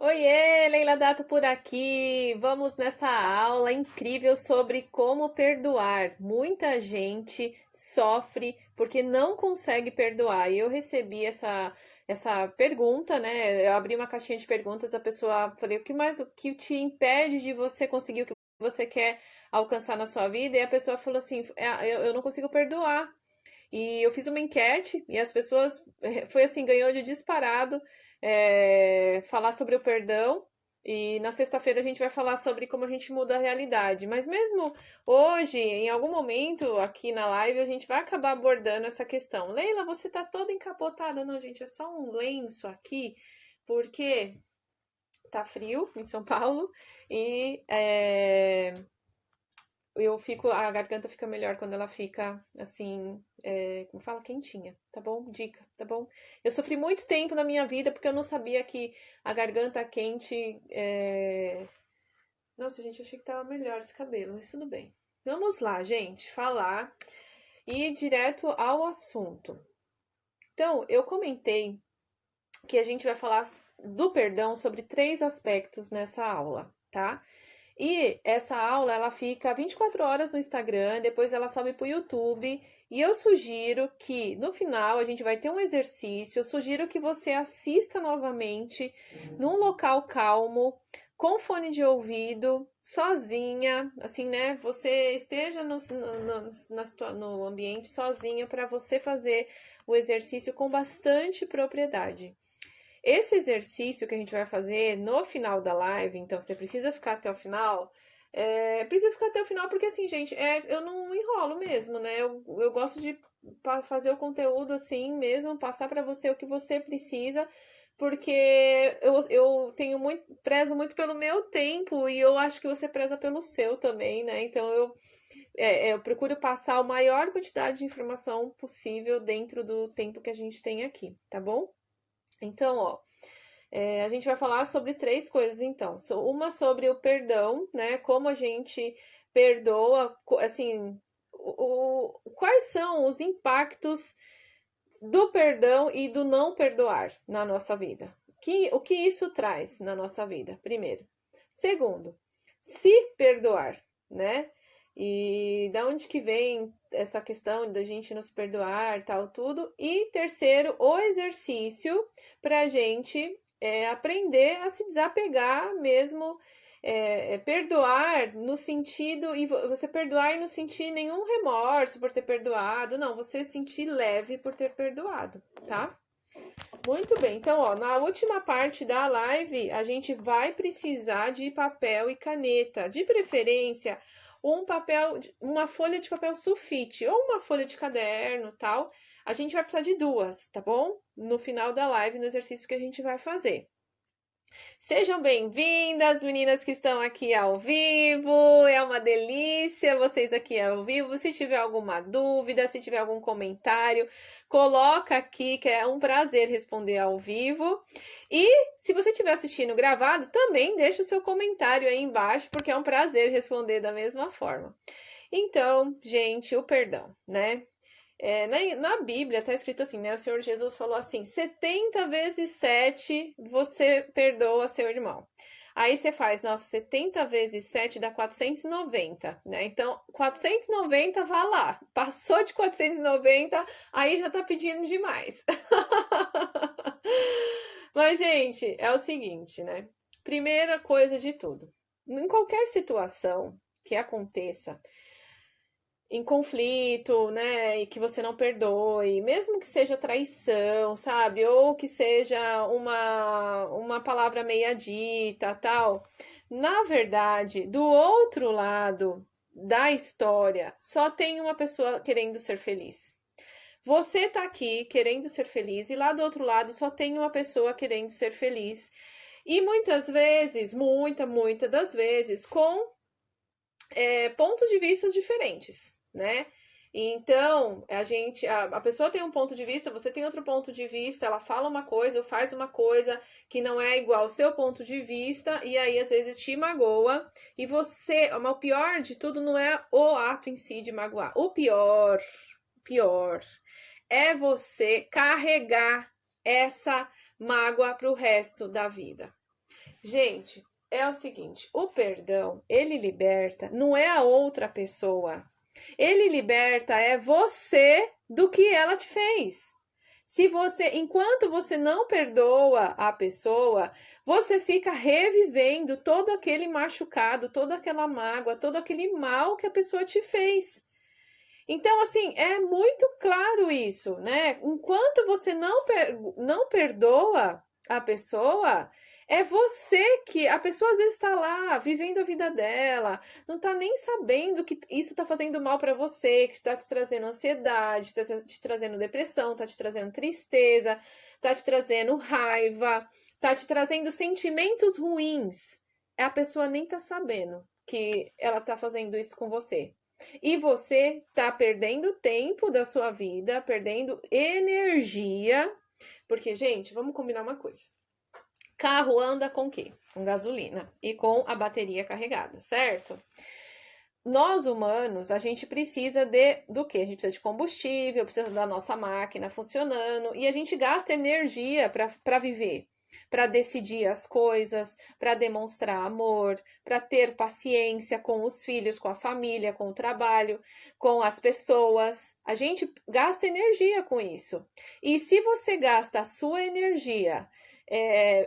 Oiê, Leila Dato por aqui. Vamos nessa aula incrível sobre como perdoar. Muita gente sofre porque não consegue perdoar. E eu recebi essa pergunta, né? Eu abri uma caixinha de perguntas, a pessoa falei, o que te impede de você conseguir o que você quer alcançar na sua vida? E a pessoa falou assim, eu não consigo perdoar. E eu fiz uma enquete e as pessoas, foi assim, ganhou de disparado falar sobre o perdão. E na sexta-feira a gente vai falar sobre como a gente muda a realidade. Mas mesmo hoje, em algum momento aqui na live, a gente vai acabar abordando essa questão. Leila, você tá toda encapotada. Não, gente, é só um lenço aqui, porque tá frio em São Paulo e a garganta fica melhor quando ela fica assim, como fala, quentinha, tá bom? Dica, tá bom? Eu sofri muito tempo na minha vida porque eu não sabia que a garganta quente. Nossa, gente, eu achei que tava melhor esse cabelo, mas tudo bem. Vamos lá, gente, falar e ir direto ao assunto. Então, eu comentei que a gente vai falar do perdão sobre três aspectos nessa aula, tá? E essa aula, ela fica 24 horas no Instagram, depois ela sobe para o YouTube. E eu sugiro que no final a gente vai ter um exercício. Eu sugiro que você assista novamente num local calmo, com fone de ouvido, sozinha, assim, né? Você esteja no ambiente sozinha para você fazer o exercício com bastante propriedade. Esse exercício que a gente vai fazer no final da live, então você precisa ficar até o final. Precisa ficar até o final porque, assim, gente, eu não enrolo mesmo, né? Eu gosto de fazer o conteúdo assim mesmo, passar para você o que você precisa, porque eu tenho muito, prezo muito pelo meu tempo e eu acho que você preza pelo seu também, né? Então eu procuro passar a maior quantidade de informação possível dentro do tempo que a gente tem aqui, tá bom? Então, ó, a gente vai falar sobre três coisas, então. Uma sobre o perdão, né? Como a gente perdoa, assim, quais são os impactos do perdão e do não perdoar na nossa vida? O que isso traz na nossa vida, primeiro. Segundo, se perdoar, né? E da onde que vem essa questão da gente nos perdoar, tal, tudo. E terceiro, o exercício para a gente aprender a se desapegar mesmo, perdoar no sentido, e você perdoar e não sentir nenhum remorso por ter perdoado, não, você sentir leve por ter perdoado, tá? Muito bem, então, ó, na última parte da live, a gente vai precisar de papel e caneta, de preferência, uma folha de papel sulfite ou uma folha de caderno, tal. A gente vai precisar de duas, tá bom? No final da live, no exercício que a gente vai fazer. Sejam bem-vindas, meninas que estão aqui ao vivo. É uma delícia vocês aqui ao vivo. Se tiver alguma dúvida, se tiver algum comentário, coloca aqui, que é um prazer responder ao vivo. E se você estiver assistindo gravado, também deixa o seu comentário aí embaixo, porque é um prazer responder da mesma forma. Então, gente, o perdão, né? Na Bíblia está escrito assim, né? O Senhor Jesus falou assim: 70 vezes 7 você perdoa seu irmão. Aí você faz, nossa, 70 vezes 7 dá 490, né? Então, 490, vá lá. Passou de 490, aí já tá pedindo demais. Mas, gente, é o seguinte, né? Primeira coisa de tudo, em qualquer situação que aconteça, em conflito, né, e que você não perdoe, mesmo que seja traição, sabe, ou que seja uma palavra meia dita, tal. Na verdade, do outro lado da história, só tem uma pessoa querendo ser feliz. Você tá aqui querendo ser feliz e lá do outro lado só tem uma pessoa querendo ser feliz. E muitas vezes, muitas das vezes, com pontos de vista diferentes, né? Então, a pessoa tem um ponto de vista, você tem outro ponto de vista, ela fala uma coisa ou faz uma coisa que não é igual ao seu ponto de vista, e aí às vezes te magoa, e mas o pior de tudo não é o ato em si de magoar. O pior é você carregar essa mágoa pro resto da vida. Gente, é o seguinte, o perdão, ele liberta, não é a outra pessoa. Ele liberta é você do que ela te fez. Se você, enquanto você não perdoa a pessoa, você fica revivendo todo aquele machucado, toda aquela mágoa, todo aquele mal que a pessoa te fez. Então, assim, é muito claro isso, né? Enquanto você não perdoa a pessoa, é você que. A pessoa às vezes está lá, vivendo a vida dela, não está nem sabendo que isso está fazendo mal para você, que está te trazendo ansiedade, está te trazendo depressão, está te trazendo tristeza, está te trazendo raiva, está te trazendo sentimentos ruins. A pessoa nem está sabendo que ela está fazendo isso com você. E você tá perdendo tempo da sua vida, perdendo energia, porque, gente, vamos combinar uma coisa. Carro anda com o quê? Com gasolina e com a bateria carregada, certo? Nós humanos, a gente precisa do quê? A gente precisa de combustível, precisa da nossa máquina funcionando e a gente gasta energia para viver, para decidir as coisas, para demonstrar amor, para ter paciência com os filhos, com a família, com o trabalho, com as pessoas. A gente gasta energia com isso. E se você gasta a sua energia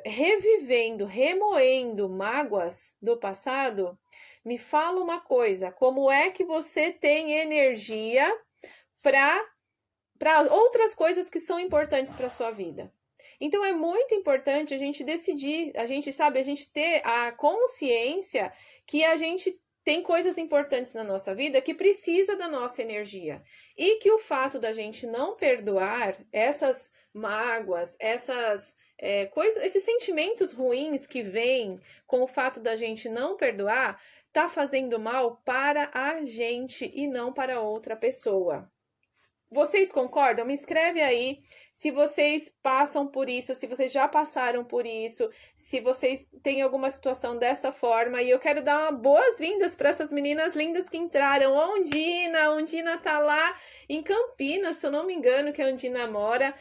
revivendo, remoendo mágoas do passado, me fala uma coisa, como é que você tem energia para outras coisas que são importantes para sua vida? Então é muito importante a gente decidir, a gente ter a consciência que a gente tem coisas importantes na nossa vida que precisa da nossa energia. E que o fato da gente não perdoar essas mágoas, esses sentimentos ruins que vêm com o fato da gente não perdoar, tá fazendo mal para a gente e não para outra pessoa. Vocês concordam? Me escreve aí se vocês passam por isso, se vocês já passaram por isso, se vocês têm alguma situação dessa forma. E eu quero dar boas-vindas para essas meninas lindas que entraram. Ondina tá lá em Campinas, se eu não me engano, que a Ondina mora.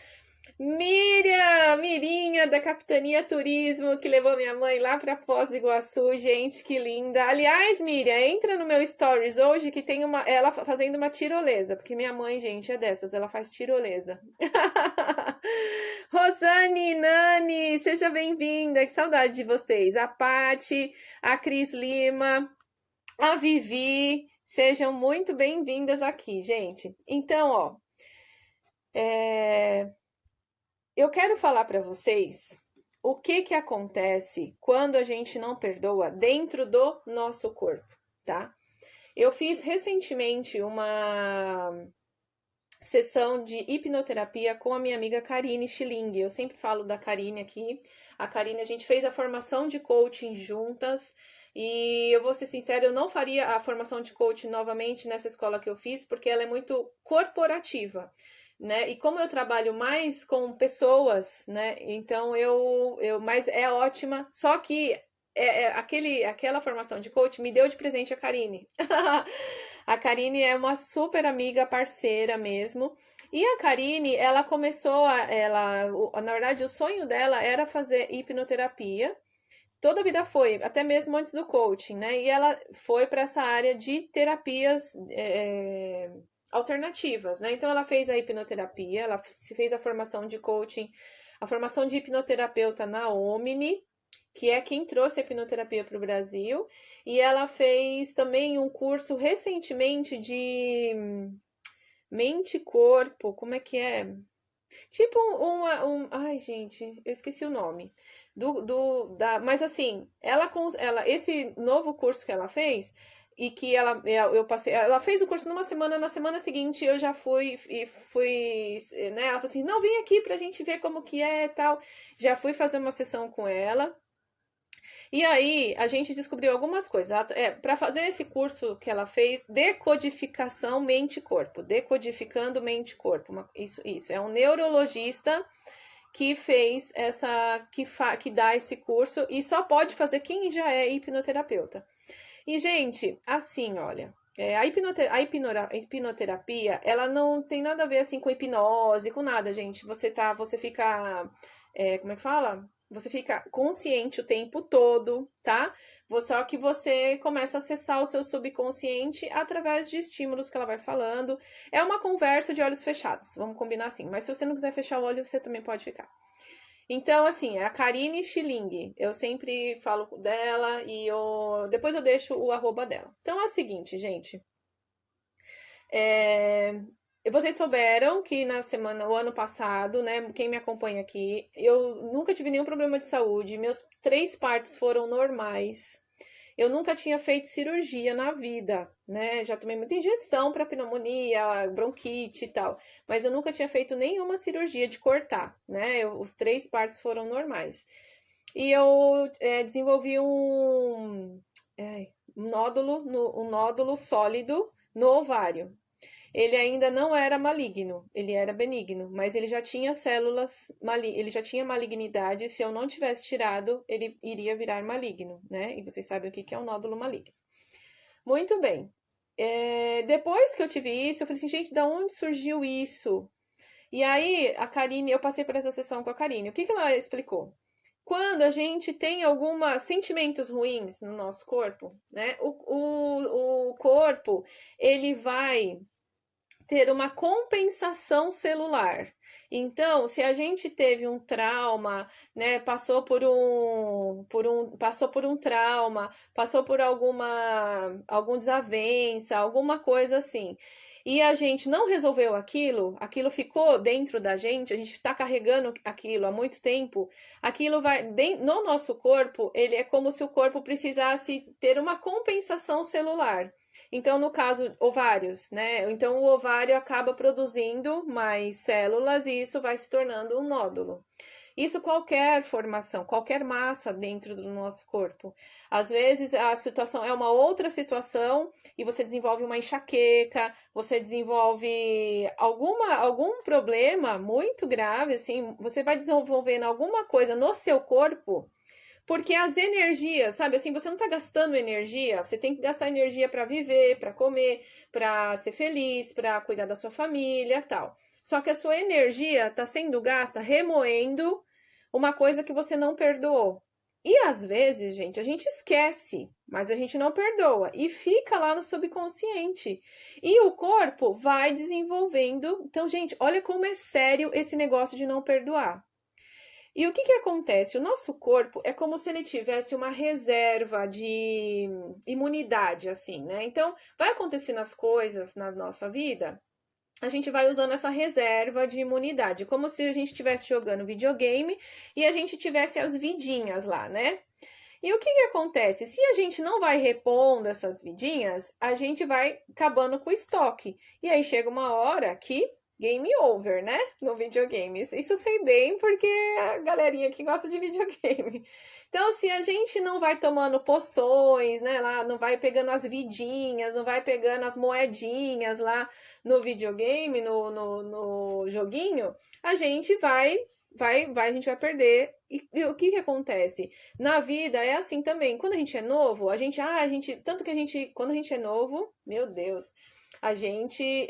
Mirinha da Capitania Turismo, que levou minha mãe lá para Foz do Iguaçu, gente, que linda. Aliás, Miriam, entra no meu stories hoje que tem ela fazendo uma tirolesa, porque minha mãe, gente, é dessas, ela faz tirolesa. Rosane, Nani, seja bem-vinda, que saudade de vocês. A Pati, a Cris Lima, a Vivi, sejam muito bem-vindas aqui, gente. Então, ó, eu quero falar para vocês o que acontece quando a gente não perdoa dentro do nosso corpo, tá? Eu fiz recentemente uma sessão de hipnoterapia com a minha amiga Karine Schilling. Eu sempre falo da Karine aqui. A Karine, a gente fez a formação de coaching juntas. E eu vou ser sincera, eu não faria a formação de coaching novamente nessa escola que eu fiz, porque ela é muito corporativa. Né? E como eu trabalho mais com pessoas, né? Então mas é ótima. Só que aquela formação de coach me deu de presente a Karine. A Karine é uma super amiga, parceira mesmo. E a Karine, ela começou, na verdade, o sonho dela era fazer hipnoterapia. Toda a vida foi, até mesmo antes do coaching, né? E ela foi para essa área de terapias alternativas, né? Então ela fez a hipnoterapia, ela fez a formação de coaching, a formação de hipnoterapeuta na Omni, que é quem trouxe a hipnoterapia para o Brasil, e ela fez também um curso recentemente de mente e corpo, como é que é? Tipo ai gente, eu esqueci o nome. Mas assim, esse novo curso que ela fez, e que eu passei, ela fez o curso numa semana, na semana seguinte eu já fui, né, ela falou assim, não, vem aqui pra gente ver como que é e tal, já fui fazer uma sessão com ela, e aí a gente descobriu algumas coisas, para fazer esse curso que ela fez, decodificação mente-corpo, decodificando mente-corpo, isso, é um neurologista que fez que dá esse curso, e só pode fazer quem já é hipnoterapeuta. E, gente, assim, olha, a hipnoterapia, ela não tem nada a ver, assim, com hipnose, com nada, gente. Você fica, como é que fala? você fica consciente o tempo todo, tá? Só que você começa a acessar o seu subconsciente através de estímulos que ela vai falando. É uma conversa de olhos fechados, vamos combinar assim. Mas se você não quiser fechar o olho, você também pode ficar. Então, assim, é a Karine Schilling. Eu sempre falo dela e depois eu deixo o arroba dela. Então é o seguinte, gente. Vocês souberam que o ano passado, né? Quem me acompanha aqui, eu nunca tive nenhum problema de saúde. Meus 3 partos foram normais. Eu nunca tinha feito cirurgia na vida, né? Já tomei muita injeção para pneumonia, bronquite e tal, mas eu nunca tinha feito nenhuma cirurgia de cortar, né? Os 3 partos foram normais. E eu desenvolvi um nódulo sólido no ovário. Ele ainda não era maligno, ele era benigno, mas ele já tinha células, ele já tinha malignidade. Se eu não tivesse tirado, ele iria virar maligno, né? E vocês sabem o que é um nódulo maligno. Muito bem. Depois que eu tive isso, eu falei assim, gente, da onde surgiu isso? E aí, a Karine, eu passei por essa sessão com a Karine. O que ela explicou? Quando a gente tem alguns sentimentos ruins no nosso corpo, né? O corpo, ele vai ter uma compensação celular. Então, se a gente teve um trauma, né, passou por um trauma, passou por alguma desavença, alguma coisa assim, e a gente não resolveu aquilo ficou dentro da gente, a gente está carregando aquilo há muito tempo, aquilo vai no nosso corpo, ele é como se o corpo precisasse ter uma compensação celular. Então, no caso, ovários, né? Então, o ovário acaba produzindo mais células e isso vai se tornando um nódulo. Isso qualquer formação, qualquer massa dentro do nosso corpo. Às vezes a situação é uma outra situação e você desenvolve uma enxaqueca, você desenvolve algum problema muito grave, assim, você vai desenvolvendo alguma coisa no seu corpo. Porque as energias, sabe, assim, você não tá gastando energia, você tem que gastar energia para viver, para comer, para ser feliz, para cuidar da sua família, tal. Só que a sua energia tá sendo gasta remoendo uma coisa que você não perdoou. E às vezes, gente, a gente esquece, mas a gente não perdoa e fica lá no subconsciente. E o corpo vai desenvolvendo. Então, gente, olha como é sério esse negócio de não perdoar. E o que acontece? O nosso corpo é como se ele tivesse uma reserva de imunidade, assim, né? Então, vai acontecendo as coisas na nossa vida, a gente vai usando essa reserva de imunidade, como se a gente estivesse jogando videogame e a gente tivesse as vidinhas lá, né? E o que acontece? Se a gente não vai repondo essas vidinhas, a gente vai acabando com o estoque. E aí chega uma hora que game over, né? No videogame. Isso eu sei bem porque a galerinha que gosta de videogame. Então, se a gente não vai tomando poções, né? Lá, não vai pegando as vidinhas, não vai pegando as moedinhas lá no videogame, no joguinho, a gente a gente vai perder. E o que acontece? Na vida é assim também. Quando a gente é novo, tanto que a gente, quando a gente é novo, meu Deus, a gente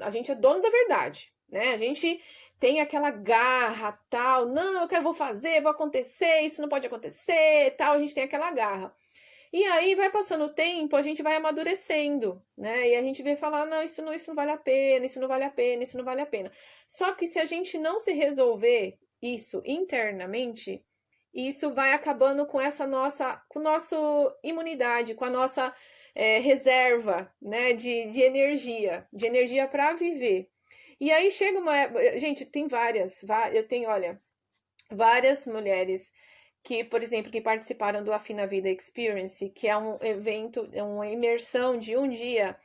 a gente é dono da verdade, né? A gente tem aquela garra, tal, não, vou fazer, vou acontecer, isso não pode acontecer, tal, a gente tem aquela garra. E aí vai passando o tempo, a gente vai amadurecendo, né? E a gente vem falar, não, isso não vale a pena, isso não vale a pena, isso não vale a pena. Só que se a gente não se resolver isso internamente, isso vai acabando com com nossa imunidade, com a nossa reserva, né, de energia para viver. E aí chega gente, tem eu tenho, olha, várias mulheres que, por exemplo, que participaram do Afina Vida Experience, que é um evento, uma imersão de um dia.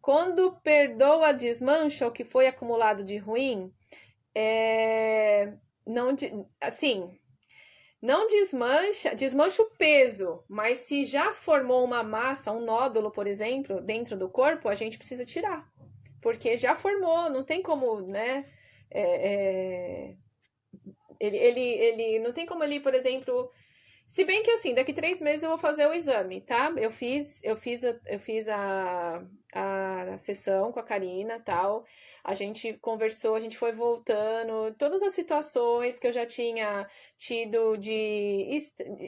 Quando perdoa, desmancha o que foi acumulado de ruim, não desmancha o peso, mas se já formou uma massa, um nódulo, por exemplo, dentro do corpo, a gente precisa tirar. Porque já formou, não tem como, né? Ele não tem como ele, por exemplo, Se bem que assim, daqui 3 meses eu vou fazer o exame, tá? Eu fiz a sessão com a Karina, tal. A gente conversou, a gente foi voltando, todas as situações que eu já tinha tido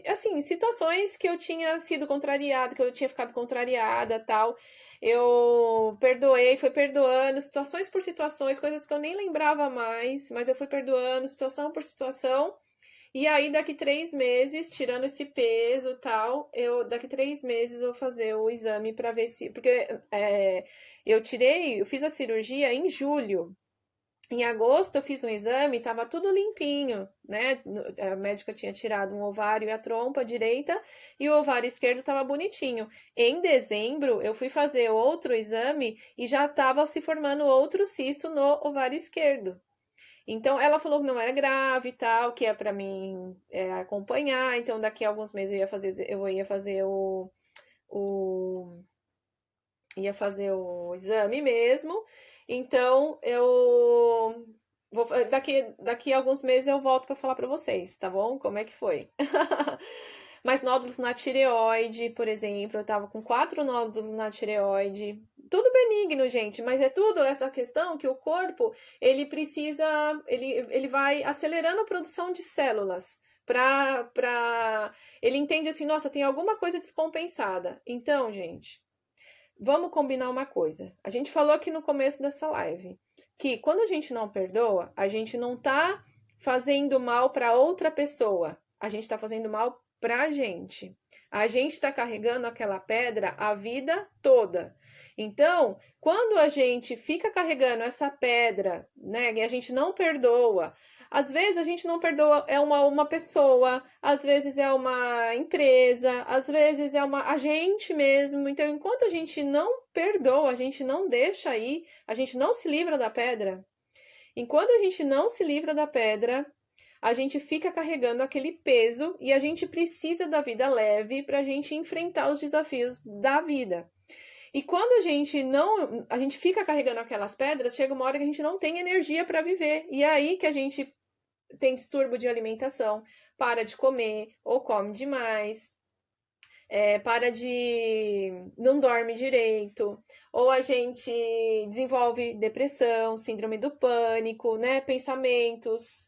assim, situações que eu tinha sido contrariada, que eu tinha ficado contrariada, tal. Eu perdoei, fui perdoando, situações por situações, coisas que eu nem lembrava mais, mas eu fui perdoando, situação por situação. E aí, daqui 3 meses, tirando esse peso e tal, daqui 3 meses eu vou fazer o exame para ver se. Porque eu fiz a cirurgia em julho. Em agosto eu fiz um exame, tava tudo limpinho, né? A médica tinha tirado um ovário e a trompa direita e o ovário esquerdo tava bonitinho. Em dezembro eu fui fazer outro exame e já tava se formando outro cisto no ovário esquerdo. Então, ela falou que não era grave e tal, que é para mim acompanhar. Então, daqui a alguns meses o, ia fazer o exame mesmo. Então, daqui a alguns meses eu volto para falar para vocês, tá bom? Como é que foi? Mas nódulos na tireoide, por exemplo, eu tava com 4 nódulos na tireoide. Tudo benigno, gente, mas é tudo essa questão que o corpo, ele precisa, ele vai acelerando a produção de células ele entende assim, nossa, tem alguma coisa descompensada. Então, gente, vamos combinar uma coisa. A gente falou aqui no começo dessa live que quando a gente não perdoa, a gente não tá fazendo mal para outra pessoa. A gente tá fazendo mal pra gente. A gente tá carregando aquela pedra a vida toda. Então, quando a gente fica carregando essa pedra, né, e a gente não perdoa, às vezes a gente não perdoa uma pessoa, às vezes é uma empresa, às vezes é a gente mesmo. Então, enquanto a gente não perdoa, a gente não deixa aí, a gente não se livra da pedra. Enquanto a gente não se livra da pedra, a gente fica carregando aquele peso e a gente precisa da vida leve para a gente enfrentar os desafios da vida. E quando a gente fica carregando aquelas pedras, chega uma hora que a gente não tem energia para viver. E é aí que a gente tem distúrbio de alimentação, para de comer ou come demais, não dorme direito, ou a gente desenvolve depressão, síndrome do pânico, né? Pensamentos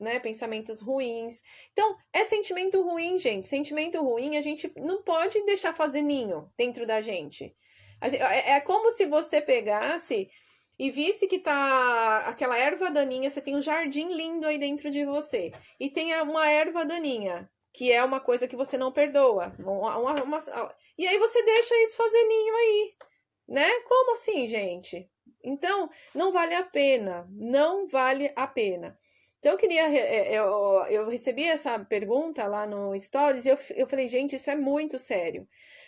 ruins. Então, é sentimento ruim, gente. Sentimento ruim a gente não pode deixar fazer ninho dentro da gente. É como se você pegasse e visse que tá aquela erva daninha, você tem um jardim lindo aí dentro de você, e tem uma erva daninha, que é uma coisa que você não perdoa. E aí você deixa isso fazer ninho aí, né? Como assim, gente? Então, não vale a pena. Não vale a pena. Então, eu recebi essa pergunta lá no Stories e eu falei, gente, isso é muito sério.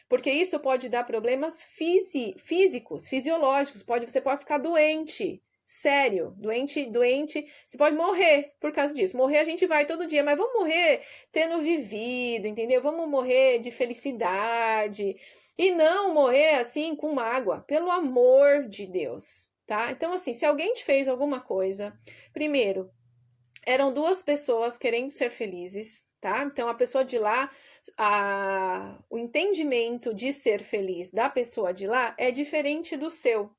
Porque isso pode dar problemas físicos, fisiológicos. Você pode ficar doente, sério, doente. Você pode morrer por causa disso. Morrer a gente vai todo dia, mas vamos morrer tendo vivido, entendeu? Vamos morrer de felicidade e não morrer assim com mágoa, pelo amor de Deus, tá? Então, assim, se alguém te fez alguma coisa, primeiro, eram 2 pessoas querendo ser felizes, tá? Então, a pessoa de lá, o entendimento de ser feliz da pessoa de lá é diferente do seu.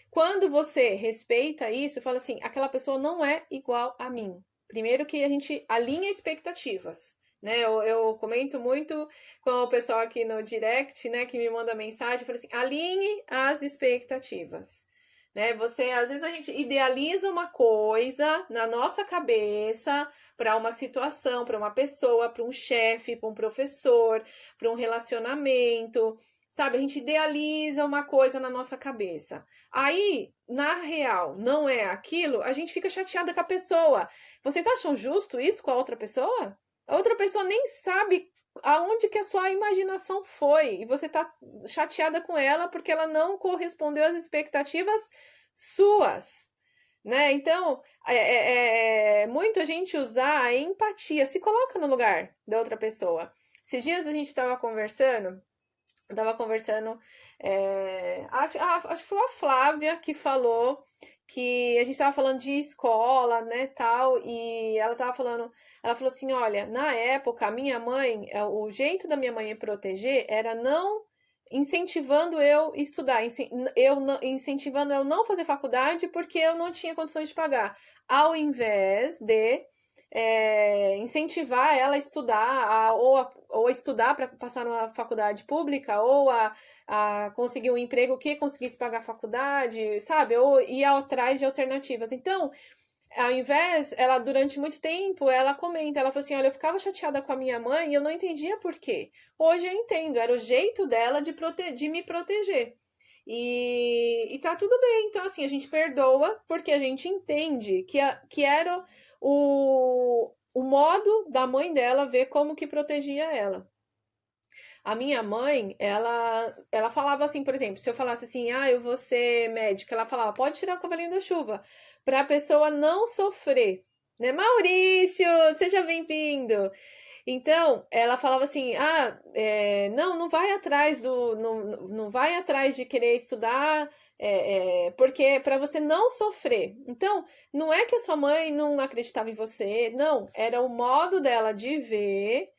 Quando você respeita isso, fala assim, aquela pessoa não é igual a mim. Primeiro que a gente alinha expectativas, né? Eu comento muito com o pessoal aqui no direct, né, que me manda mensagem, fala assim, alinhe as expectativas. Né? Às vezes a gente idealiza uma coisa na nossa cabeça para uma situação, para uma pessoa, para um chefe, para um professor, para um relacionamento, sabe? A gente idealiza uma coisa na nossa cabeça. Aí, na real, não é aquilo, a gente fica chateada com a pessoa. Vocês acham justo isso com a outra pessoa? A outra pessoa nem sabe aonde que a sua imaginação foi e você tá chateada com ela porque ela não correspondeu às expectativas suas, né? Então, muito a gente usar a empatia, se coloca no lugar da outra pessoa. Esses dias a gente estava conversando, acho que foi a Flávia que falou que a gente estava falando de escola, né, tal, e ela falou assim, olha, na época, a minha mãe, o jeito da minha mãe me proteger era não incentivando eu estudar, incentivando eu não fazer faculdade porque eu não tinha condições de pagar, ao invés de incentivar ela a estudar, ou a estudar para passar numa faculdade pública, ou a conseguir um emprego que conseguisse pagar a faculdade, sabe? Ou ir atrás de alternativas. Então, ao invés, ela durante muito tempo, ela comenta, ela falou assim, olha, eu ficava chateada com a minha mãe e eu não entendia por quê. Hoje eu entendo, era o jeito dela de me proteger. E tá tudo bem. Então, assim, a gente perdoa porque a gente entende que era o modo da mãe dela ver como que protegia ela. A minha mãe, ela falava assim, por exemplo, se eu falasse assim, eu vou ser médica, ela falava, pode tirar o cavalinho da chuva, para a pessoa não sofrer, né? Maurício, seja bem-vindo. Então, ela falava assim, não vai atrás não vai atrás de querer estudar, porque é para você não sofrer. Então, não é que a sua mãe não acreditava em você, não, era o modo dela de ver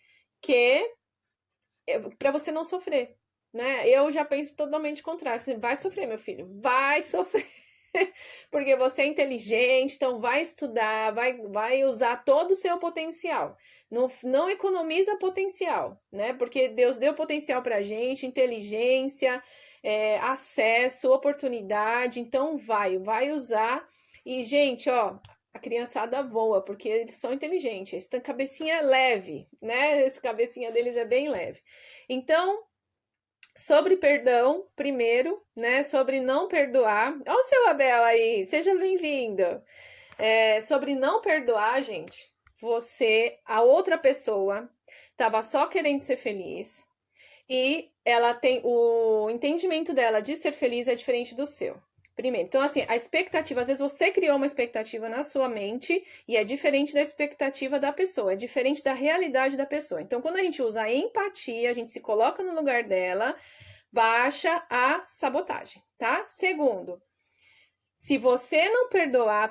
que para você não sofrer, né? Eu já penso totalmente contrário. Você vai sofrer, meu filho, vai sofrer. Porque você é inteligente, então vai estudar, vai usar todo o seu potencial. Não economiza potencial, né? Porque Deus deu potencial pra gente, inteligência, acesso, oportunidade. Então vai usar. E, gente, ó, a criançada voa, porque eles são inteligentes. Eles têm cabecinha leve, né? Essa cabecinha deles é bem leve. Então, sobre perdão, primeiro, né? Sobre não perdoar. Olha o seu Abel aí, seja bem-vindo. Sobre não perdoar, gente, a outra pessoa, estava só querendo ser feliz e ela tem o entendimento dela de ser feliz é diferente do seu. Primeiro, então assim, a expectativa, às vezes você criou uma expectativa na sua mente e é diferente da expectativa da pessoa, é diferente da realidade da pessoa. Então, quando a gente usa a empatia, a gente se coloca no lugar dela, baixa a sabotagem, tá? Segundo, se você não perdoar a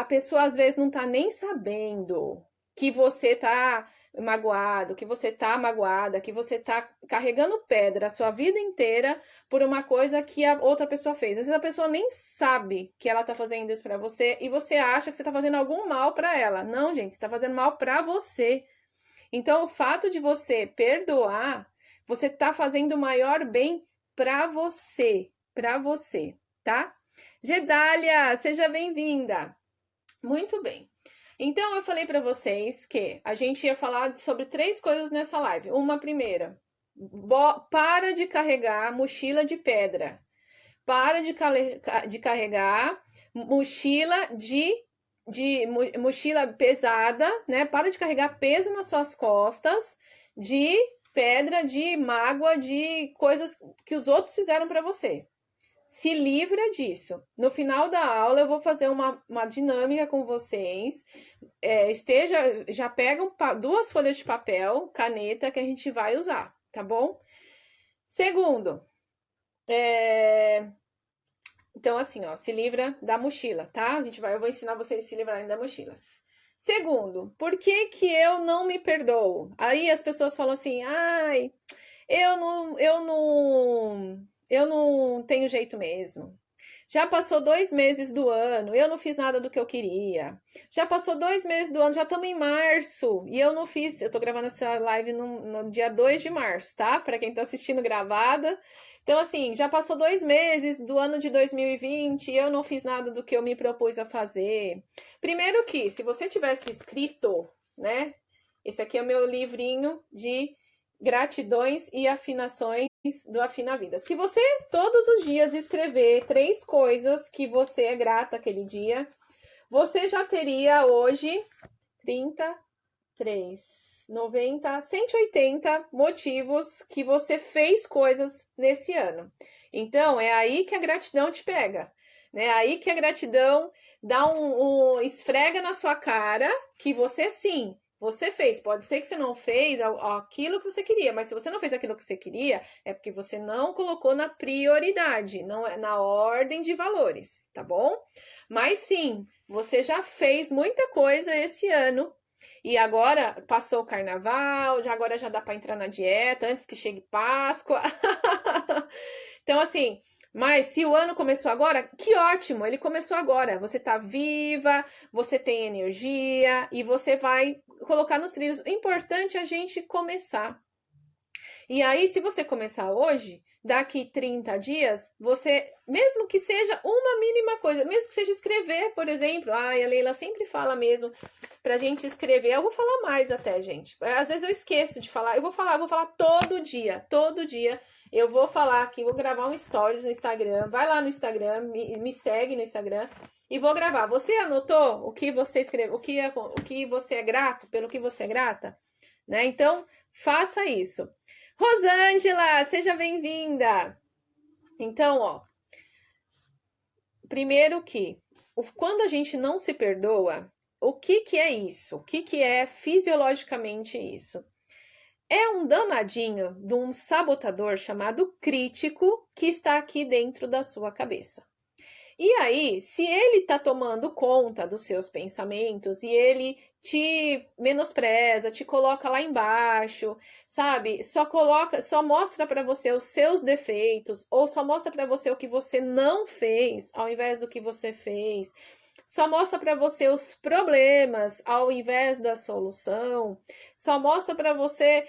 pessoa às vezes não tá nem sabendo que você tá magoado, que você tá magoada, que você tá carregando pedra a sua vida inteira por uma coisa que a outra pessoa fez. Às vezes a pessoa nem sabe que ela tá fazendo isso pra você e você acha que você tá fazendo algum mal pra ela. Não, gente, você tá fazendo mal pra você. Então, o fato de você perdoar, você tá fazendo o maior bem pra você, tá? Gedália, seja bem-vinda. Muito bem. Então, eu falei para vocês que a gente ia falar sobre 3 coisas nessa live. Uma primeira, para de carregar mochila de pedra. Para de carregar mochila mochila pesada, né? Para de carregar peso nas suas costas de pedra, de mágoa, de coisas que os outros fizeram para você. Se livra disso. No final da aula, eu vou fazer uma dinâmica com vocês. Já pegam 2 folhas de papel, caneta, que a gente vai usar, tá bom? Segundo, então, assim, ó, se livra da mochila, tá? Eu vou ensinar vocês a se livrarem da mochila. Segundo, por que que eu não me perdoo? Aí as pessoas falam assim, eu não tenho jeito mesmo. Já passou 2 meses do ano, eu não fiz nada do que eu queria. Já passou 2 meses do ano, já estamos em março, e eu não fiz. Eu tô gravando essa live no dia 2 de março, tá? Para quem tá assistindo gravada. Então, assim, já passou 2 meses do ano de 2020 e eu não fiz nada do que eu me propus a fazer. Primeiro que, se você tivesse escrito, né? Esse aqui é o meu livrinho de gratidões e afinações do Afina Vida. Se você todos os dias escrever 3 coisas que você é grata aquele dia, você já teria hoje 33, 90, 180 motivos que você fez coisas nesse ano. Então, é aí que a gratidão te pega, né? É aí que a gratidão dá esfrega na sua cara que você sim você fez. Pode ser que você não fez aquilo que você queria, mas se você não fez aquilo que você queria, é porque você não colocou na prioridade, não é na ordem de valores, tá bom? Mas sim, você já fez muita coisa esse ano. E agora passou o carnaval, agora já dá para entrar na dieta antes que chegue Páscoa. Então, assim, mas se o ano começou agora, que ótimo, ele começou agora. Você tá viva, você tem energia e você vai colocar nos trilhos. O importante é a gente começar. E aí, se você começar hoje, daqui 30 dias, você, mesmo que seja uma mínima coisa, mesmo que seja escrever, por exemplo, a Leila sempre fala mesmo pra gente escrever. Eu vou falar mais até, gente. Às vezes eu esqueço de falar. Eu vou falar todo dia, todo dia. Eu vou falar aqui, vou gravar um stories no Instagram. Vai lá no Instagram, me segue no Instagram e vou gravar. Você anotou o que você escreveu, o que você é grato, pelo que você é grata, né? Então, faça isso. Rosângela, seja bem-vinda. Então, ó, primeiro que quando a gente não se perdoa, o que é isso? O que é fisiologicamente isso? É um danadinho de um sabotador chamado crítico que está aqui dentro da sua cabeça. E aí, se ele tá tomando conta dos seus pensamentos e ele te menospreza, te coloca lá embaixo, sabe? Só mostra para você os seus defeitos ou só mostra para você o que você não fez ao invés do que você fez. Só mostra para você os problemas ao invés da solução. Só mostra para você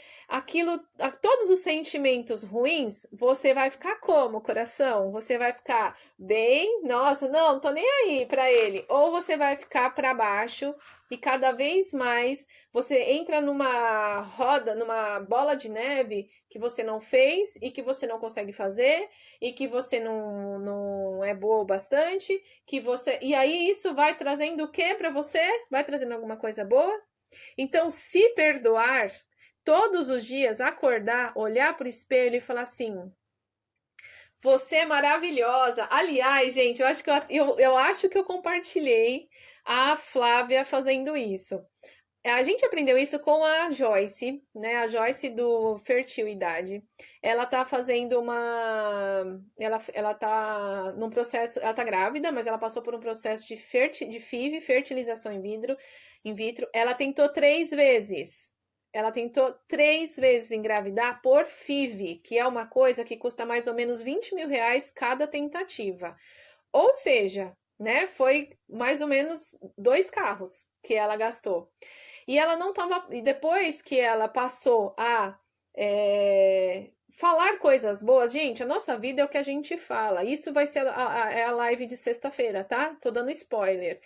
todos os sentimentos ruins. Você vai ficar como, coração? Você vai ficar bem, nossa, não tô nem aí para ele. Ou você vai ficar para baixo e cada vez mais você entra numa roda, numa bola de neve que você não fez e que você não consegue fazer e que você não é boa o bastante, e aí isso vai trazendo o que para você? Vai trazendo alguma coisa boa? Então, se perdoar, todos os dias acordar, olhar para o espelho e falar assim: você é maravilhosa. Aliás, gente, eu acho que eu compartilhei a Flávia fazendo isso. A gente aprendeu isso com a Joyce, né? A Joyce do Fertilidade. Ela tá fazendo uma. Ela tá num processo. Ela tá grávida, mas ela passou por um processo de FIV, fertilização in vitro. Ela tentou 3 vezes. Ela tentou 3 vezes engravidar por FIV, que é uma coisa que custa mais ou menos 20 mil reais cada tentativa. Ou seja, né? Foi mais ou menos 2 carros que ela gastou. E ela não estava. E depois que ela passou a falar coisas boas, gente, a nossa vida é o que a gente fala. Isso vai ser a live de sexta-feira, tá? Tô dando spoiler.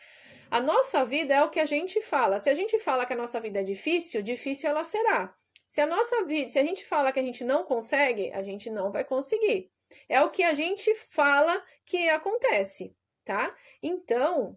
A nossa vida é o que a gente fala. Se a gente fala que a nossa vida é difícil, difícil ela será. Se a gente fala que a gente não consegue, a gente não vai conseguir. É o que a gente fala que acontece, tá? Então,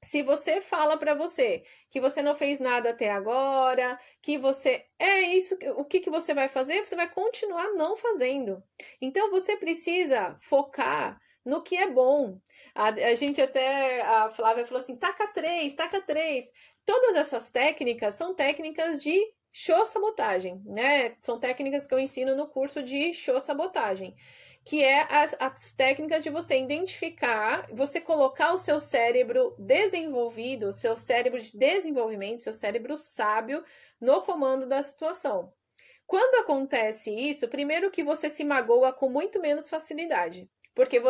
se você fala para você que você não fez nada até agora, que você é isso, o que você vai fazer? Você vai continuar não fazendo. Então você precisa focar no que é bom. A gente até, a Flávia falou assim, taca 3, taca 3. Todas essas técnicas são técnicas de sabotagem, né? São técnicas que eu ensino no curso de sabotagem, que é as técnicas de você identificar, você colocar o seu cérebro desenvolvido, seu cérebro de desenvolvimento, seu cérebro sábio no comando da situação. Quando acontece isso, primeiro que você se magoa com muito menos facilidade. Porque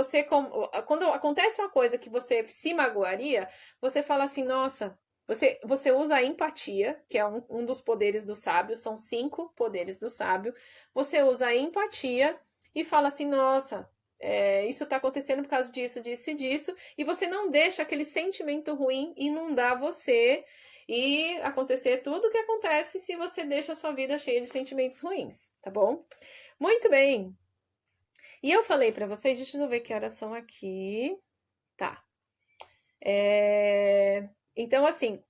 quando acontece uma coisa que você se magoaria, você fala assim, nossa, você usa a empatia, que é um dos poderes do sábio, são 5 poderes do sábio. Você usa a empatia e fala assim, nossa, isso tá acontecendo por causa disso, disso e disso, e você não deixa aquele sentimento ruim inundar você e acontecer tudo o que acontece se você deixa a sua vida cheia de sentimentos ruins, tá bom? Muito bem. E eu falei para vocês, deixa eu ver que horas são aqui. Tá. Então, assim,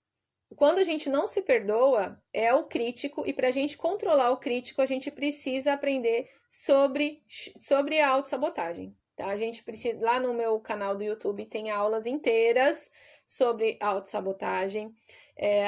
quando a gente não se perdoa, é o crítico, e para a gente controlar o crítico, a gente precisa aprender sobre a autossabotagem, tá? A gente precisa, lá no meu canal do YouTube tem aulas inteiras sobre autossabotagem.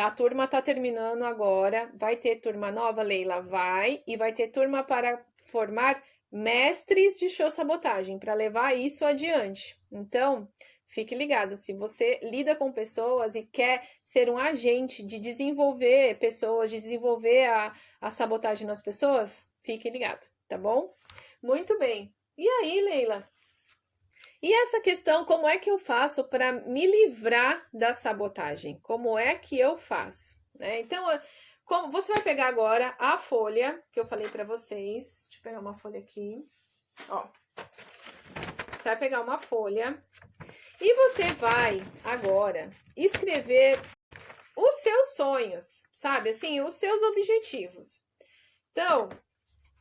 A turma tá terminando agora. Vai ter turma nova, Leila? Vai. E vai ter turma para formar mestres de show sabotagem, para levar isso adiante. Então, fique ligado. Se você lida com pessoas e quer ser um agente de desenvolver pessoas, de desenvolver a sabotagem nas pessoas, fique ligado, tá bom? Muito bem. E aí, Leila? E essa questão, como é que eu faço para me livrar da sabotagem? Como é que eu faço? Né? Então, como você vai pegar agora a folha que eu falei para vocês. Deixa eu pegar uma folha aqui. Ó, você vai pegar uma folha e você vai agora escrever os seus sonhos, sabe? Assim, os seus objetivos. Então,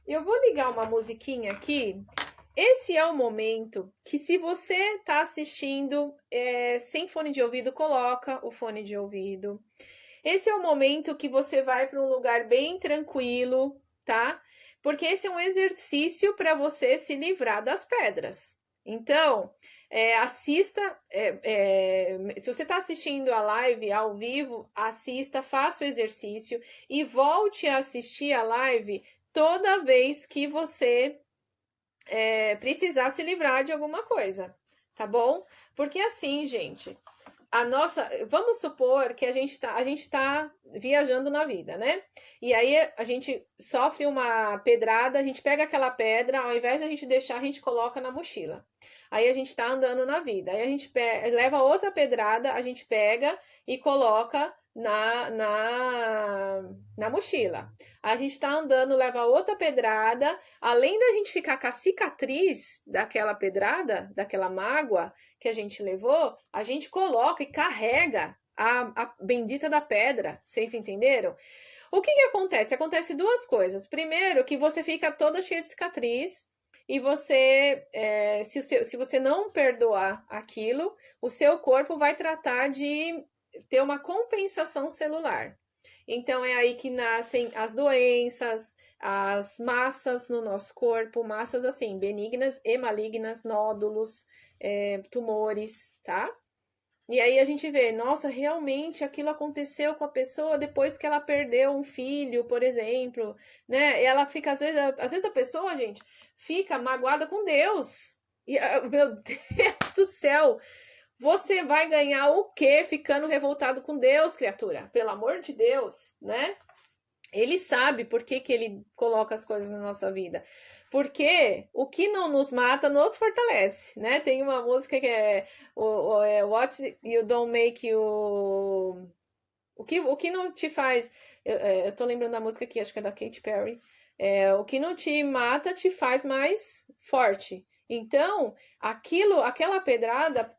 eu vou ligar uma musiquinha aqui. Esse é o momento que, se você está assistindo sem fone de ouvido, coloca o fone de ouvido. Esse é o momento que você vai para um lugar bem tranquilo, tá? Porque esse é um exercício para você se livrar das pedras. Então, assista. Se você está assistindo a live ao vivo, assista, faça o exercício e volte a assistir a live toda vez que você precisar se livrar de alguma coisa, tá bom? Porque assim, gente, vamos supor que a gente tá viajando na vida, né? E aí a gente sofre uma pedrada, a gente pega aquela pedra, ao invés de a gente deixar, a gente coloca na mochila. Aí a gente tá andando na vida, aí a gente leva outra pedrada, a gente pega e coloca na mochila. A gente tá andando, leva outra pedrada, além da gente ficar com a cicatriz daquela pedrada, daquela mágoa que a gente levou, a gente coloca e carrega a bendita da pedra. Vocês entenderam? O que acontece? Acontece duas coisas. Primeiro, que você fica toda cheia de cicatriz e você, se você não perdoar aquilo, o seu corpo vai tratar de ter uma compensação celular. Então, é aí que nascem as doenças, as massas no nosso corpo, massas assim, benignas e malignas, nódulos, tumores, tá? E aí a gente vê, nossa, realmente aquilo aconteceu com a pessoa depois que ela perdeu um filho, por exemplo, né? E ela fica, às vezes a pessoa, gente, fica magoada com Deus. E, meu Deus do céu, você vai ganhar o quê ficando revoltado com Deus, criatura? Pelo amor de Deus, né? Ele sabe por que ele coloca as coisas na nossa vida. Porque o que não nos mata nos fortalece, né? Tem uma música que é What You Don't Make You... O que não te faz... Eu tô lembrando da música aqui, acho que é da Katy Perry. O que não te mata te faz mais forte. Então, aquela pedrada...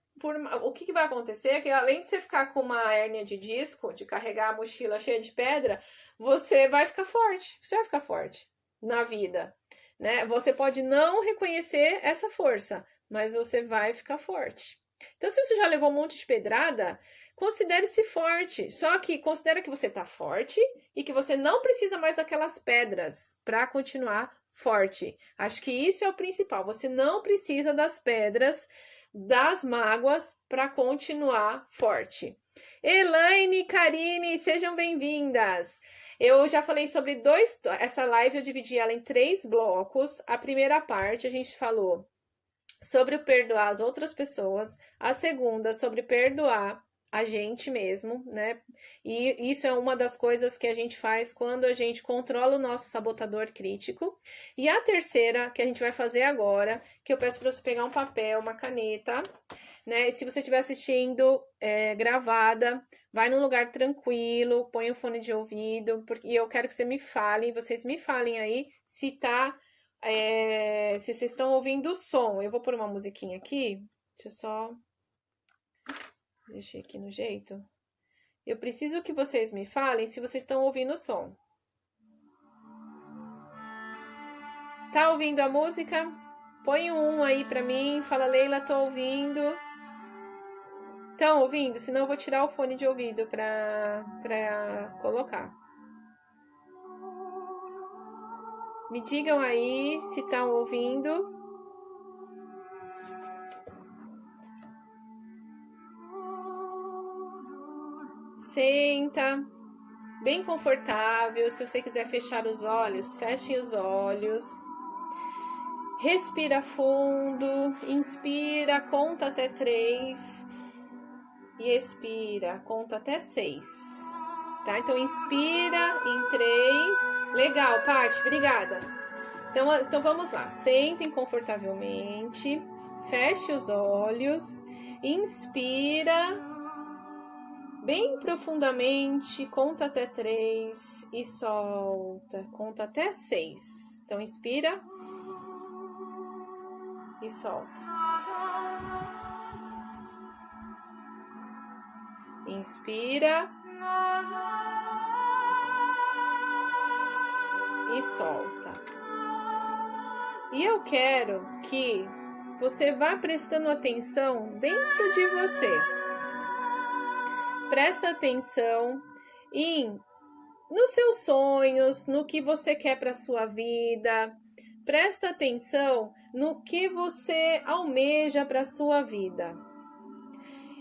o que vai acontecer é que, além de você ficar com uma hérnia de disco, de carregar a mochila cheia de pedra, você vai ficar forte. Você vai ficar forte na vida, né? Você pode não reconhecer essa força, mas você vai ficar forte. Então, se você já levou um monte de pedrada, considere-se forte. Só que considere que você está forte e que você não precisa mais daquelas pedras para continuar forte. Acho que isso é o principal. Você não precisa das pedras, das mágoas, para continuar forte. Elaine, Karine, sejam bem-vindas. Eu já falei sobre essa live eu dividi ela em 3 blocos. A primeira parte a gente falou sobre perdoar as outras pessoas, a segunda sobre perdoar a gente mesmo, né? E isso é uma das coisas que a gente faz quando a gente controla o nosso sabotador crítico. E a terceira, que a gente vai fazer agora, que eu peço para você pegar um papel, uma caneta, né? E se você estiver assistindo gravada, vai num lugar tranquilo, põe o fone de ouvido, porque eu quero que vocês me falem aí se tá se vocês estão ouvindo o som. Eu vou pôr uma musiquinha aqui. Deixa eu só... Deixei aqui no jeito. Eu preciso que vocês me falem se vocês estão ouvindo o som. Tá ouvindo a música? Põe um aí pra mim. Fala, Leila, tô ouvindo. Estão ouvindo? Senão eu vou tirar o fone de ouvido pra colocar. Me digam aí se estão ouvindo. senta bem confortável. Se você quiser fechar os olhos, feche os olhos. Respira fundo, inspira, conta até 3 e expira, conta até 6. Tá? Então inspira em 3. Legal, Paty, obrigada. Então vamos lá. Sentem confortavelmente, feche os olhos, inspira bem profundamente, conta até 3 e solta, conta até 6. Então inspira e solta. Inspira e solta. E eu quero que você vá prestando atenção dentro de você. Presta atenção nos seus sonhos, no que você quer para sua vida. Presta atenção no que você almeja para sua vida.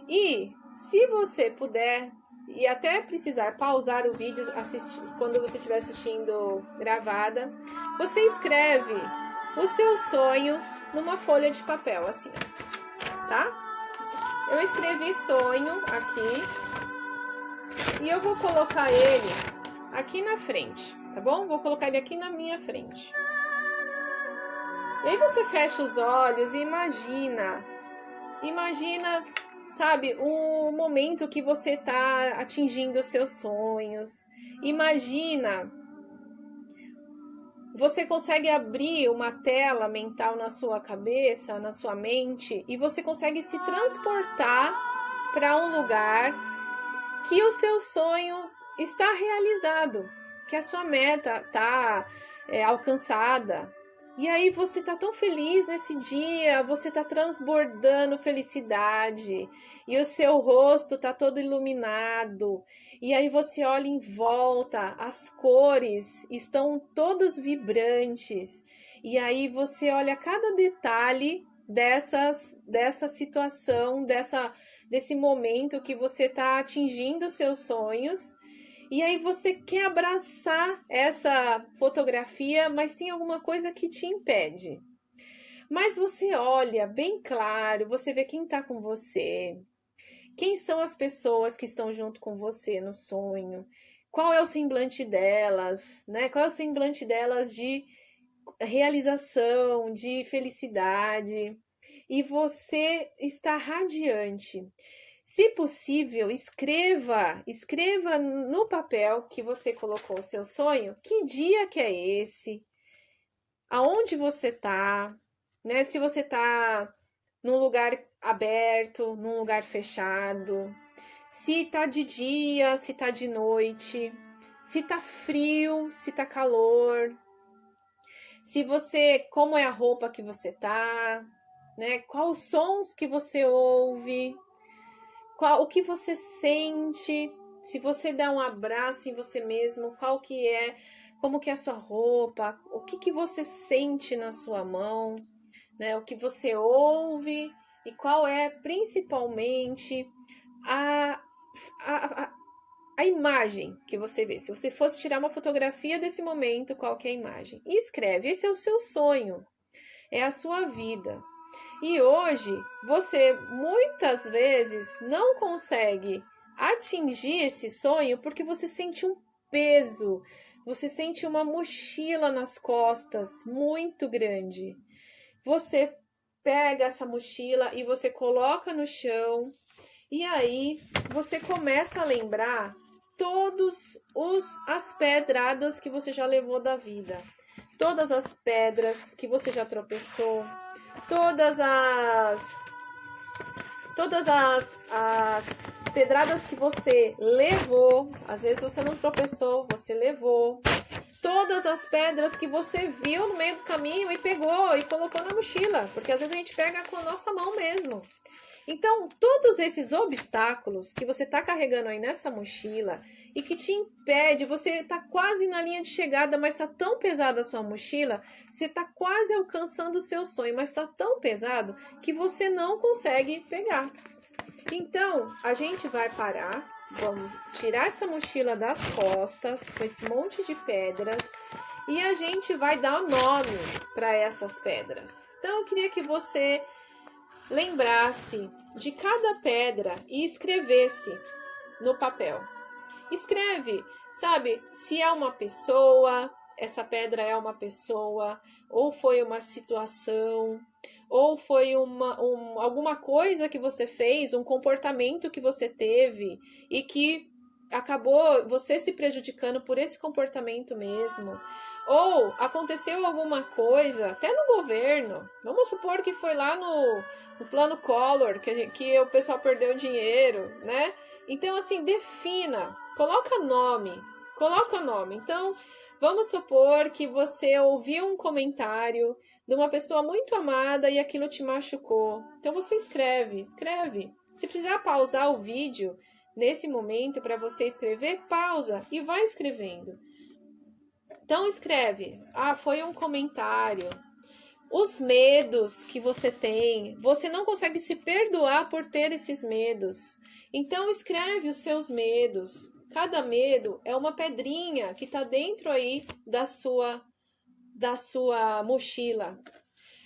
E se você puder e até precisar pausar o vídeo quando você estiver assistindo gravada, você escreve o seu sonho numa folha de papel, assim, tá? Eu escrevi sonho aqui e eu vou colocar ele aqui na frente, tá bom? Vou colocar ele aqui na minha frente. E aí você fecha os olhos e imagina, sabe, o momento que você tá atingindo os seus sonhos. Imagina, você consegue abrir uma tela mental na sua cabeça, na sua mente, e você consegue se transportar para um lugar que o seu sonho está realizado, que a sua meta está alcançada. E aí você tá tão feliz nesse dia, você tá transbordando felicidade e o seu rosto tá todo iluminado. E aí você olha em volta, as cores estão todas vibrantes. E aí você olha cada detalhe dessa situação, desse momento que você tá atingindo os seus sonhos. E aí você quer abraçar essa fotografia, mas tem alguma coisa que te impede. Mas você olha bem claro, você vê quem está com você, quem são as pessoas que estão junto com você no sonho, qual é o semblante delas, né? Qual é o semblante delas de realização, de felicidade. E você está radiante. Se possível, escreva no papel que você colocou o seu sonho, que dia que é esse, aonde você tá, né? Se você tá num lugar aberto, num lugar fechado, se tá de dia, se tá de noite, se tá frio, se tá calor, como é a roupa que você tá, né? Quais os sons que você ouve, o que você sente, se você dá um abraço em você mesmo, como que é a sua roupa, o que você sente na sua mão, né? O que você ouve e qual é principalmente a imagem que você vê. Se você fosse tirar uma fotografia desse momento, qual que é a imagem? E escreve, esse é o seu sonho, é a sua vida. E hoje, você muitas vezes não consegue atingir esse sonho porque você sente um peso, você sente uma mochila nas costas muito grande. Você pega essa mochila e você coloca no chão e aí você começa a lembrar todas as pedradas que você já levou da vida, todas as pedras que você já tropeçou, todas as pedradas que você levou, às vezes você não tropeçou, você levou, todas as pedras que você viu no meio do caminho e pegou e colocou na mochila, porque às vezes a gente pega com a nossa mão mesmo. Então, todos esses obstáculos que você está carregando aí nessa mochila e que te impede, você está quase na linha de chegada, mas está tão pesada a sua mochila, você está quase alcançando o seu sonho, mas está tão pesado que você não consegue pegar. Então, a gente vai parar vamos tirar essa mochila das costas, com esse monte de pedras, e a gente vai dar nome para essas pedras. Então, eu queria que você lembrasse de cada pedra e escrevesse no papel. Escreve, sabe, se é uma pessoa, essa pedra é uma pessoa, ou foi uma situação, ou foi alguma coisa que você fez, um comportamento que você teve e que acabou você se prejudicando por esse comportamento mesmo. Ou aconteceu alguma coisa, até no governo, vamos supor que foi lá no plano Collor, que o pessoal perdeu dinheiro, né? Então, assim, defina, coloca nome. Então, vamos supor que você ouviu um comentário de uma pessoa muito amada e aquilo te machucou. Então, você escreve. Se precisar pausar o vídeo nesse momento para você escrever, pausa e vai escrevendo. Então, escreve. Foi um comentário. Os medos que você tem, você não consegue se perdoar por ter esses medos. Então, escreve os seus medos. Cada medo é uma pedrinha que está dentro aí da sua mochila.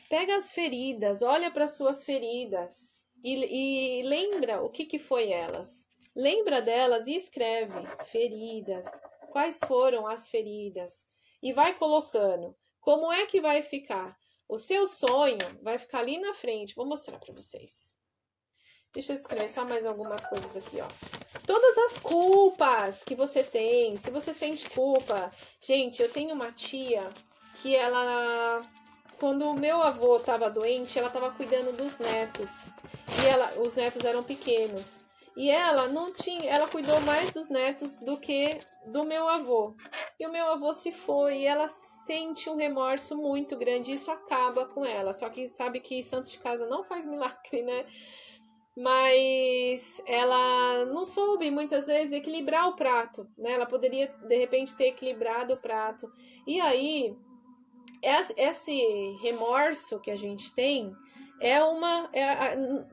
Pega as feridas, olha para as suas feridas e lembra o que foi elas. Lembra delas e escreve feridas. Quais foram as feridas? E vai colocando. Como é que vai ficar? O seu sonho vai ficar ali na frente. Vou mostrar para vocês. Deixa eu escrever só mais algumas coisas aqui, ó. Todas as culpas que você tem, se você sente culpa. Gente, eu tenho uma tia que quando o meu avô estava doente, ela estava cuidando dos netos. E os netos eram pequenos. E ela cuidou mais dos netos do que do meu avô. E o meu avô se foi e ela sente um remorso muito grande, isso acaba com ela. Só que sabe que santo de casa não faz milagre, né? Mas ela não soube muitas vezes equilibrar o prato, né? Ela poderia de repente ter equilibrado o prato. E aí esse remorso que a gente tem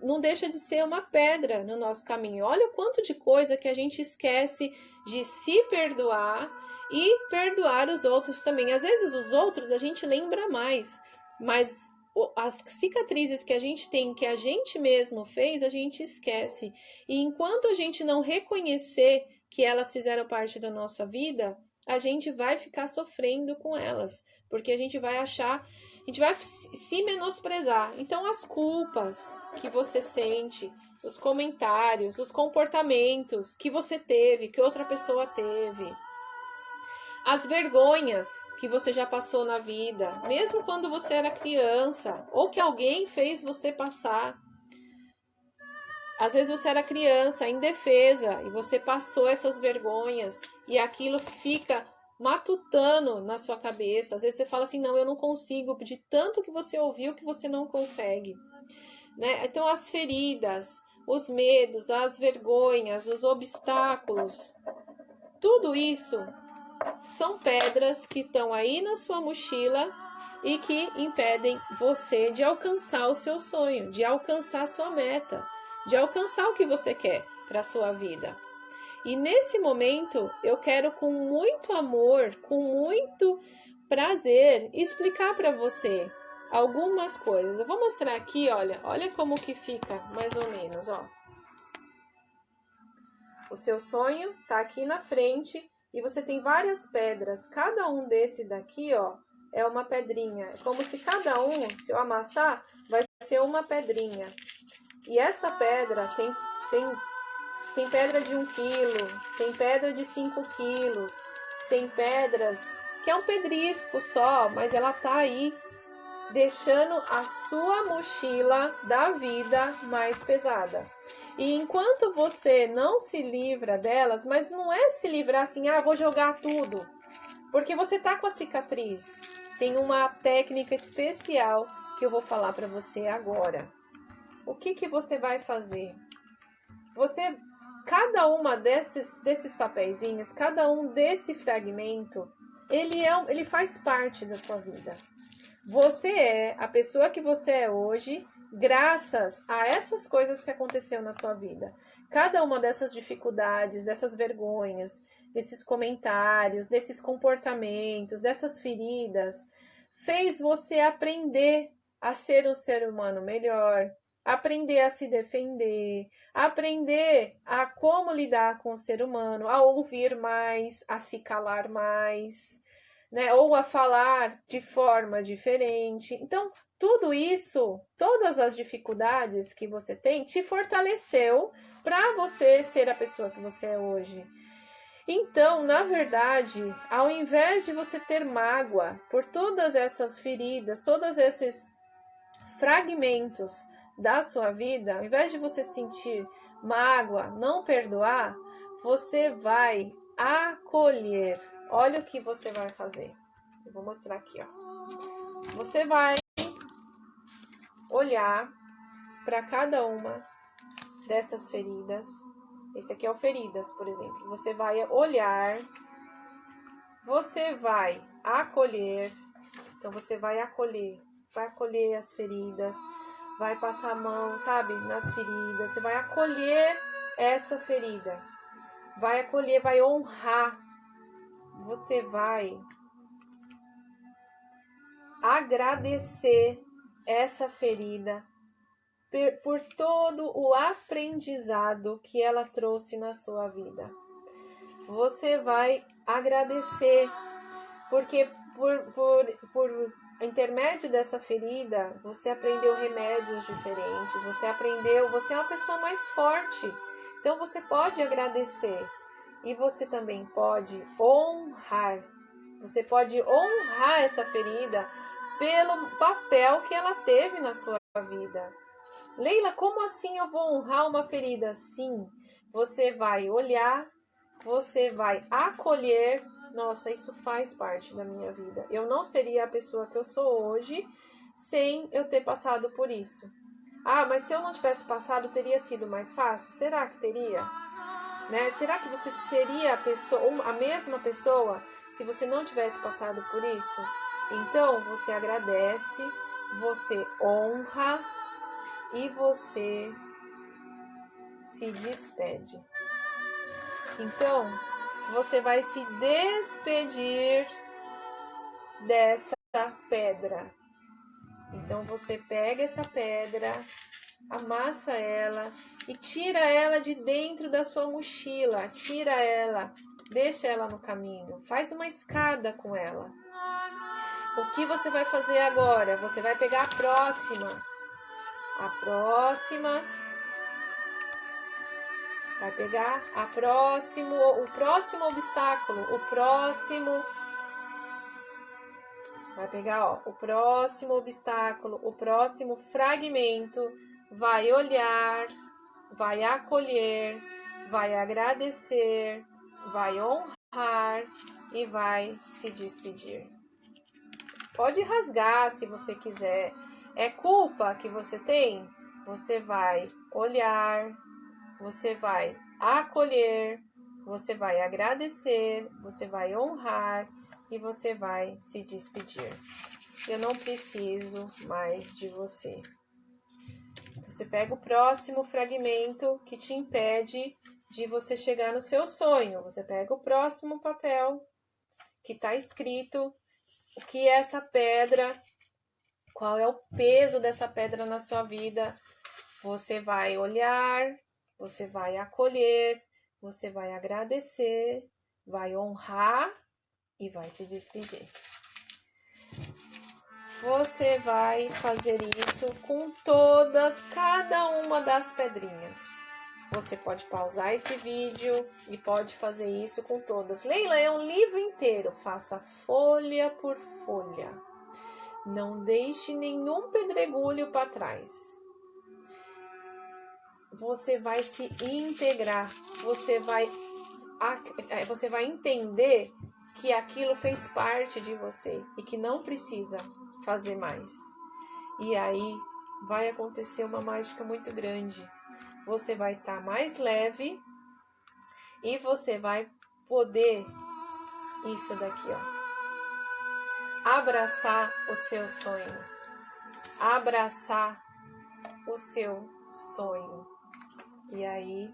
não deixa de ser uma pedra no nosso caminho. Olha o quanto de coisa que a gente esquece de se perdoar e perdoar os outros também. Às vezes os outros a gente lembra mais, mas as cicatrizes que a gente tem, que a gente mesmo fez, a gente esquece. E enquanto a gente não reconhecer que elas fizeram parte da nossa vida, a gente vai ficar sofrendo com elas, porque a gente vai se menosprezar. Então, as culpas que você sente, os comentários, os comportamentos que você teve, que outra pessoa teve, as vergonhas que você já passou na vida, mesmo quando você era criança, ou que alguém fez você passar. Às vezes você era criança, indefesa, e você passou essas vergonhas, e aquilo fica matutando na sua cabeça. Às vezes você fala assim, não, eu não consigo, de tanto que você ouviu que você não consegue, né? Então, as feridas, os medos, as vergonhas, os obstáculos, tudo isso são pedras que estão aí na sua mochila e que impedem você de alcançar o seu sonho, de alcançar a sua meta, de alcançar o que você quer para a sua vida. E nesse momento, eu quero com muito amor, com muito prazer, explicar para você algumas coisas. Eu vou mostrar aqui, olha como que fica, mais ou menos, ó. O seu sonho tá aqui na frente e você tem várias pedras. Cada um desse daqui, ó, é uma pedrinha. É como se cada um, se eu amassar, vai ser uma pedrinha. E essa pedra tem pedra de 1 quilo, tem pedra de 5 quilos, tem pedras que é um pedrisco só, mas ela tá aí deixando a sua mochila da vida mais pesada. E enquanto você não se livra delas, mas não é se livrar assim, vou jogar tudo, porque você tá com a cicatriz. Tem uma técnica especial que eu vou falar para você agora. O que você vai fazer? Cada uma desses papeizinhos, cada um desse fragmento, ele faz parte da sua vida. Você é a pessoa que você é hoje, graças a essas coisas que aconteceu na sua vida. cada uma dessas dificuldades, dessas vergonhas, desses comentários, desses comportamentos, dessas feridas, fez você aprender a ser um ser humano melhor, aprender a se defender, aprender a como lidar com o ser humano, a ouvir mais, a se calar mais, né? Ou a falar de forma diferente. Então, tudo isso, todas as dificuldades que você tem, te fortaleceu para você ser a pessoa que você é hoje. Então, na verdade, ao invés de você ter mágoa por todas essas feridas, todos esses fragmentos da sua vida, ao invés de você sentir mágoa, não perdoar, você vai acolher. Olha o que você vai fazer. Eu vou mostrar aqui, ó. Você vai olhar para cada uma dessas feridas. Esse aqui é o feridas, por exemplo. Você vai olhar, você vai acolher. Então você vai acolher as feridas, vai passar a mão, sabe, nas feridas. Você vai acolher essa ferida, vai acolher, vai honrar. Você vai agradecer essa ferida por todo o aprendizado que ela trouxe na sua vida. Você vai agradecer, porque por intermédio dessa ferida, você aprendeu remédios diferentes, você é uma pessoa mais forte. Então você pode agradecer e você também pode honrar. Você pode honrar essa ferida pelo papel que ela teve na sua vida. Leila, como assim eu vou honrar uma ferida? Sim, você vai olhar, você vai acolher. Nossa, isso faz parte da minha vida. Eu não seria a pessoa que eu sou hoje sem eu ter passado por isso. Ah, mas se eu não tivesse passado, teria sido mais fácil? Será que teria? Né? Será que você seria a mesma pessoa se você não tivesse passado por isso? Então, você agradece, você honra e você se despede. Então, você vai se despedir dessa pedra. Então, você pega essa pedra, amassa ela e tira ela de dentro da sua mochila. Tira ela, deixa ela no caminho. Faz uma escada com ela. O que você vai fazer agora? Você vai pegar a próxima. Vai pegar o próximo obstáculo, vai pegar, ó, o próximo obstáculo, o próximo fragmento, vai olhar, vai acolher, vai agradecer, vai honrar e vai se despedir. Pode rasgar se você quiser. É culpa que você tem? Você vai olhar, você vai acolher, você vai agradecer, você vai honrar e você vai se despedir. Eu não preciso mais de você. Você pega o próximo fragmento que te impede de você chegar no seu sonho. Você pega o próximo papel que está escrito o que é essa pedra, qual é o peso dessa pedra na sua vida. Você vai olhar, você vai acolher, você vai agradecer, vai honrar e vai se despedir. Você vai fazer isso com cada uma das pedrinhas. Você pode pausar esse vídeo e pode fazer isso com todas. Leila, é um livro inteiro. Faça folha por folha. Não deixe nenhum pedregulho para trás. Você vai se integrar. Você vai entender que aquilo fez parte de você e que não precisa fazer mais. E aí vai acontecer uma mágica muito grande. Você vai estar mais leve e você vai poder, isso daqui, ó, abraçar o seu sonho. Abraçar o seu sonho. E aí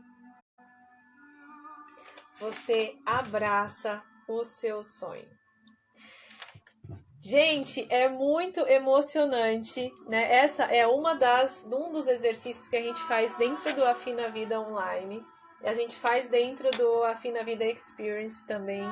você abraça o seu sonho. Gente, é muito emocionante, né? Essa é um dos exercícios que a gente faz dentro do Afina Vida Online. A gente faz dentro do Afina Vida Experience também.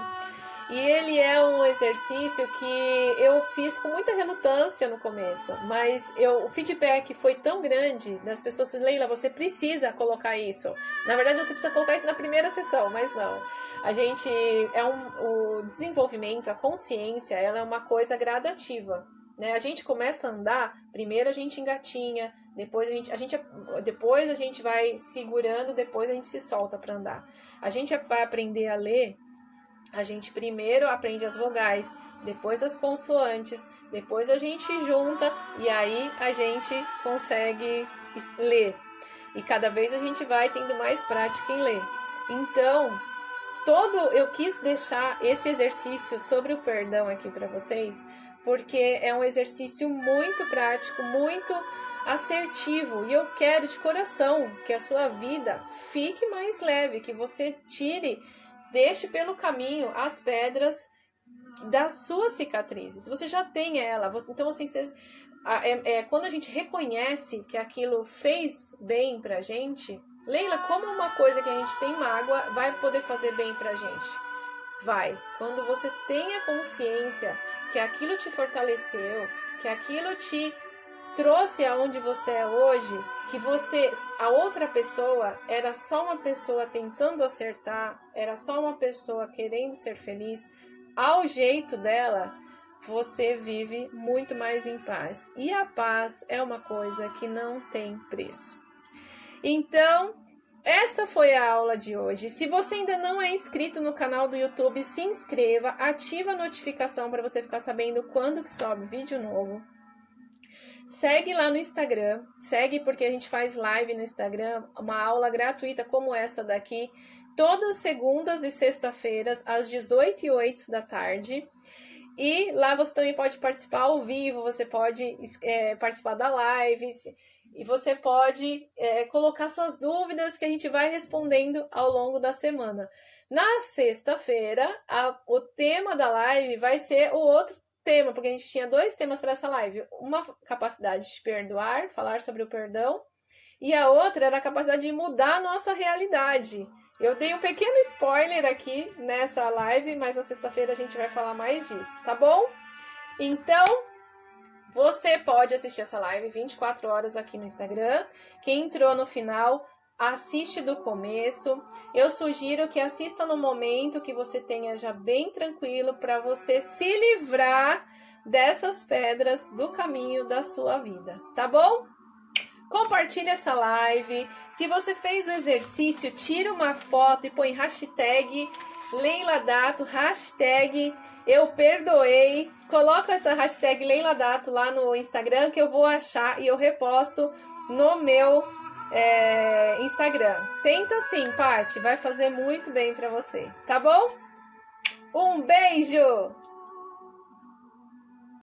E ele é um exercício que eu fiz com muita relutância no começo, mas o feedback foi tão grande das pessoas, Leila, você precisa colocar isso. Na verdade, você precisa colocar isso na primeira sessão, mas não. O desenvolvimento, a consciência, ela é uma coisa gradativa. Né? A gente começa a andar, primeiro a gente engatinha, depois a gente vai segurando, depois a gente se solta para andar. A gente vai aprender a ler. A gente primeiro aprende as vogais, depois as consoantes, depois a gente junta e aí a gente consegue ler. E cada vez a gente vai tendo mais prática em ler. Então, eu quis deixar esse exercício sobre o perdão aqui para vocês, porque é um exercício muito prático, muito assertivo. E eu quero de coração que a sua vida fique mais leve, que você deixe pelo caminho as pedras das suas cicatrizes. Você já tem ela. Então, assim, quando a gente reconhece que aquilo fez bem pra gente, Leila, como uma coisa que a gente tem mágoa vai poder fazer bem pra gente? Vai. Quando você tem a consciência que aquilo te fortaleceu, que aquilo te trouxe aonde você é hoje, que a outra pessoa era só uma pessoa tentando acertar, era só uma pessoa querendo ser feliz, ao jeito dela, você vive muito mais em paz. E a paz é uma coisa que não tem preço. Então, essa foi a aula de hoje. Se você ainda não é inscrito no canal do YouTube, se inscreva, ativa a notificação para você ficar sabendo quando que sobe vídeo novo. Segue lá no Instagram, segue porque a gente faz live no Instagram, uma aula gratuita como essa daqui, todas segundas e sexta-feiras, às 18h08 da tarde. E lá você também pode participar ao vivo, você pode participar da live, e você pode colocar suas dúvidas que a gente vai respondendo ao longo da semana. Na sexta-feira, o tema da live vai ser o outro tema, porque a gente tinha 2 temas para essa live. Uma, capacidade de perdoar, falar sobre o perdão, e a outra era a capacidade de mudar a nossa realidade. Eu dei um pequeno spoiler aqui nessa live, mas na sexta-feira a gente vai falar mais disso, tá bom? Então, você pode assistir essa live 24 horas aqui no Instagram. Quem entrou no final, assiste do começo. Eu sugiro que assista no momento que você tenha já bem tranquilo para você se livrar dessas pedras do caminho da sua vida, tá bom? Compartilhe essa live. Se você fez o exercício, tira uma foto e põe hashtag Leila Dato, hashtag eu perdoei. Coloca essa hashtag Leila Dato lá no Instagram que eu vou achar e eu reposto no meu Instagram. Tenta sim, Paty, vai fazer muito bem pra você, tá bom? Um beijo!